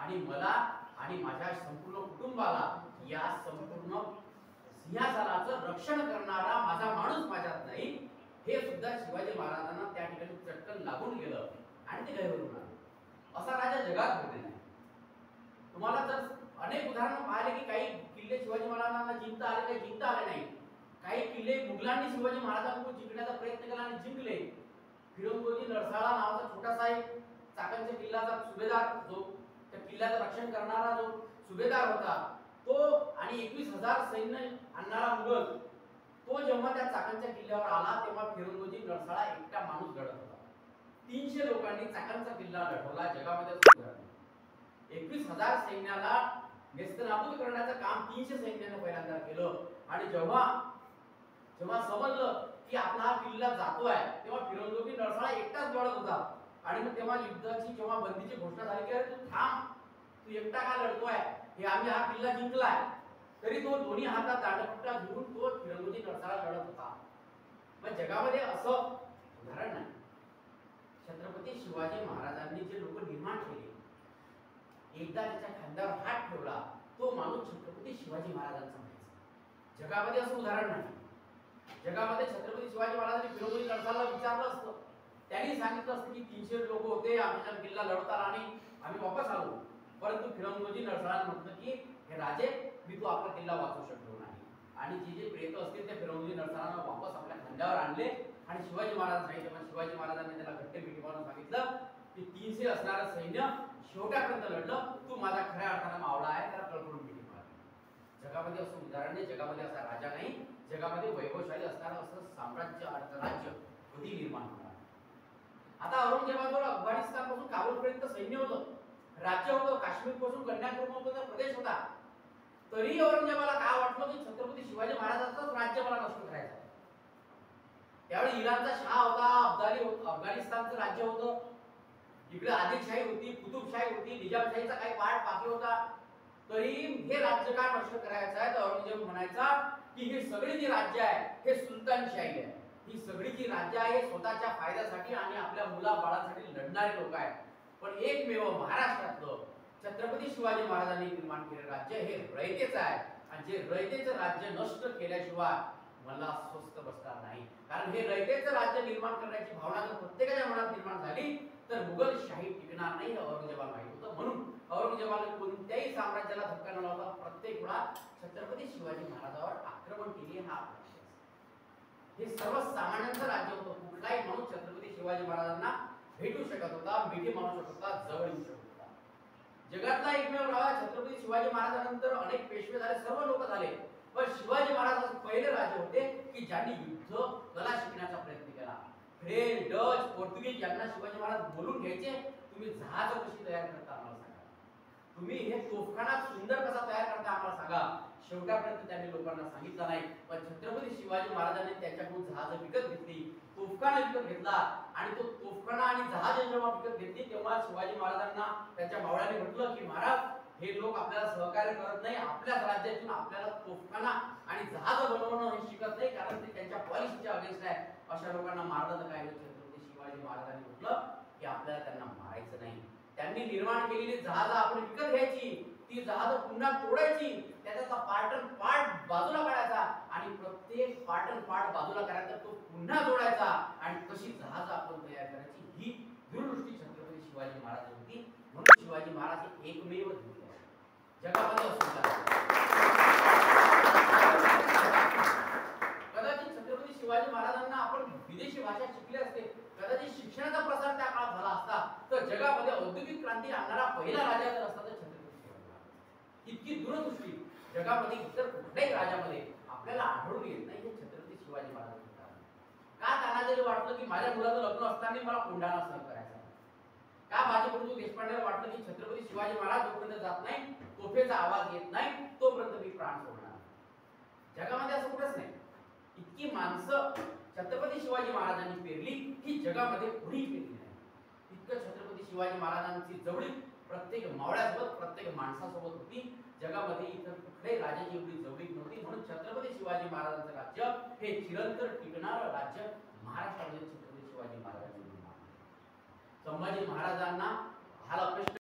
आणि मला आणि माझ्या संपूर्ण कुटुंबाला या संपूर्ण सिंहासनाचं रक्षण करणारा माझा माणूस माझ्यात नाही, हे सुद्धा शिवाजी महाराजांना त्या ठिकाणी चटकन लागून गेलं आणि ते गैरवरून आले. असा राजा जगात होते नाही. तुम्हाला जर अनेक उदाहरणं पाहिले की काही किल्ले शिवाजी महाराजांना जिंकता आले, काही जिंकता आले नाही. काही किल्ले मुघलांनी शिवाजी महाराजांकडून जिंकण्याचा प्रयत्न केला आणि जिंकले. फिरोजजी नरसाळा नावाचा छोटासा एक चाकणच्या किल्ल्याचा सुभेदार, जो त्या किल्ल्याचं रक्षण करणारा जो सुभेदार होता, तो आणि 21,000 सैन्य आणणारा मुघल, तो जेव्हा त्या चाकणच्या किल्ल्यावर आला तेव्हा फिरोजजी नरसाळा एकटा माणूस लढत होता. 300 लोकांनी चाकणचा किल्ला लढवला. जगामध्ये 21,000 सैन्याला नेस्तनाबूत करण्याचं काम 300 सैन्याने पहिल्यांदा केलं. आणि जेव्हा समजलं की आपला हा किल्ला जातोय, तेव्हा फिरोजजी नरसाळा एकटाच लढत होता. आणि मग तेव्हा युद्धाची जेव्हा बंदीची घोषणा झाली की तू थांब, तू एकटा का लढतोय, हे आम्ही हा किल्ला जिंकलाय, तरी तो दोन्ही हातात दांडपट्टा घेऊन तो फिरोजजी नरसाळा लढत होता. मग जगामध्ये असं उदाहरण नाही. छत्रपती शिवाजी महाराजांनी जे लोक निर्माण केले, एकदा त्याच्या खांद्यावर हात ठेवला तो माणूस छत्रपती शिवाजी महाराजांचा व्हायचा. जगामध्ये असं उदाहरण नाही. जगामध्ये छत्रपती शिवाजी महाराजांनी फिरोजजी नरसाळाला विचारलं असतं, त्यांनी सांगितलं असतं की 300 लोक होते, आमच्या किल्ला लढवता आणि आम्ही वापस आलो. परंतु फिरोजजी नरसाळाने म्हटलं की हे राजे, मी तू आपला किल्ला वाचवू शकलो नाही. आणि जे प्रेत असतील ते फिरोजजी नरसाळाने वापस आपल्या खांद्यावर आणले आणि शिवाजी महाराजांना सांगितलं. पण शिवाजी महाराजांनी त्याला घट्ट मिठी मारून सांगितलं की 300 असणारं सैन्य शेवटापर्यंत लढलं, तू माझा खऱ्या अर्थाने मावळा आहे, त्याला कळकळून मिठी मार. जगामध्ये असं उदाहरण नाही, जगामध्ये असा राजा नाही, जगामध्ये वैभवशाली असणारं असं साम्राज्य, राज्य कधी निर्माण होणार. आता औरंगजेबाजवळ अफगाणिस्तान पासून काबूलपर्यंत सैन्य होतं, राज्य होतं, काश्मीर पासून कन्याकुमारीपर्यंत प्रदेश होता. तरी औरंगजेबाला काय वाटलं की छत्रपती शिवाजी महाराजांचंच राज्य मला नष्ट करायचं. त्यावेळी इराणचा शाह होता, अफगाणिस्तानचं राज्य होतं, इकडे आदिलशाही होती, कुतुबशाही होती, निजामशाहीचा काही पार्ट बाकी होता. तरी हे राज्य का नष्ट करायचं आहे, तर औरंगजेब म्हणायचा की हे सगळे जे राज्य आहे हे सुलतानशाही आहे. ही सगळी जी राज्य आहे स्वतःच्या फायद्यासाठी आणि आपल्या मुलाबाळांसाठी लढणारे लोक आहेत. पण एकमेव महाराष्ट्रातलं छत्रपती शिवाजी महाराजांनी निर्माण केलेलं राज्य हे रयतेचं आहे. आणि जे रयतेचं राज्य नष्ट केल्याशिवाय मला स्वस्थ बसणार नाही. कारण हे रयतेचं राज्य निर्माण करण्याची भावना जर प्रत्येकाच्या मनात निर्माण झाली तर मुघलशाही टिकणार नाही, हे औरंगजेबाला माहित होतं. म्हणून औरंगजेबाने कोणत्याही साम्राज्याला धक्का न लावता प्रत्येक वेळा छत्रपती शिवाजी महाराजांवर आक्रमण केले. हा हे सर्वसामान्यांचं राज्य होतं. कुठलाही माणूस छत्रपती शिवाजी महाराजांना भेटू शकत होता, मिठी मारू शकत होता, जवळ येऊ शकत होता. जगातला एकमेव राजा छत्रपती शिवाजी महाराजांनंतर अनेक पेशवे झाले, सर्व लोक झाले, पण शिवाजी महाराज पहिले राजे होते की ज्यांनी युद्ध कला शिकण्याचा प्रयत्न केला. फ्रेंच, डच, पोर्तुगीज यांना शिवाजी महाराज बोलून घ्यायचे, तुम्ही जहाज कशी तयार करता आम्हाला सांगा, तुम्ही हे तोफखाना सुंदर कसा तयार करता आम्हाला सांगा. शेवटापर्यंत त्यांनी लोकांना सांगितलं नाही. पण छत्रपती शिवाजी महाराजांनी त्यांच्याकडून जहाज विकत घेतली, तोफखाना विकत घेतला. आणि तो तोफखाना आणि जहाज जेव्हा विकत घेतली तेव्हा शिवाजी महाराजांना त्यांच्या मावळ्याने म्हटलं की महाराज, हे लोक आपल्याला सहकार्य करत नाही, आपल्याच राज्यातून आपल्याला तोफखाना आणि जहाज बनवणं हे शिकत नाही, कारण ते त्यांच्या पॉलिसीच्या अगेन्स्ट आहे. अशा लोकांना मारलं तर काय. छत्रपती शिवाजी महाराजांनी म्हटलं की आपल्याला त्यांना मारायचं नाही. त्यांनी निर्माण केलेली जहाज आपण विकत घ्यायची, ती जहाज पुन्हा तोडायची, त्याचा पार्ट बाजूला काढायचा आणि प्रत्येक पार्ट बाजूला करायचा, तो पुन्हा जोडायचा आणि तशी जहाज आपण तयार करायची. ही दूरदृष्टी छत्रपती शिवाजी महाराज होती. म्हणून शिवाजी महाराज हे एकमेव जगामध्ये असतात. कदाचित छत्रपती शिवाजी महाराजांना आपण विदेशी भाषा शिकले असते, कदाचित शिक्षणाचा प्रसार त्या काळात झाला असता, तर जगामध्ये औद्योगिक क्रांती आणणारा पहिला राजा जर असता तर छत्रपती शिवाजी महाराज. इतकी दूरदृष्टी जगामध्ये इतर कुठल्याही राजामध्ये आपल्याला आढळून येत नाही. हे छत्रपती शिवाजी महाराज का त्यांना जरी वाटलं की माझ्या मुलाचं लग्न असताना मला कोंढाणा सहन करायचा, का बाजीप्रभू देशपांडेला वाटलं की छत्रपती शिवाजी महाराज जोपर्यंत जात नाही, तोफेचा आवाज येत नाही, तोपर्यंत मी प्राण सोडणार. जगामध्ये असं कुठंच नाही. इतकी माणसं छत्रपती शिवाजी महाराजांनी पेरली ही जगामध्ये कोणी पेरली नाही. इतकं छत्रपती शिवाजी महाराजांची जवळीक प्रत्येक मावळ्यासोबत, प्रत्येक माणसासोबत होती. जगामध्ये इतर कुठल्याही राजाची एवढी जवळीक नव्हती. म्हणून छत्रपती शिवाजी महाराजांचं राज्य हे चिरंतन टिकणारं राज्य महाराष्ट्रामध्ये छत्रपती शिवाजी महाराजांचे. संभाजी महाराजांना हा प्रश्न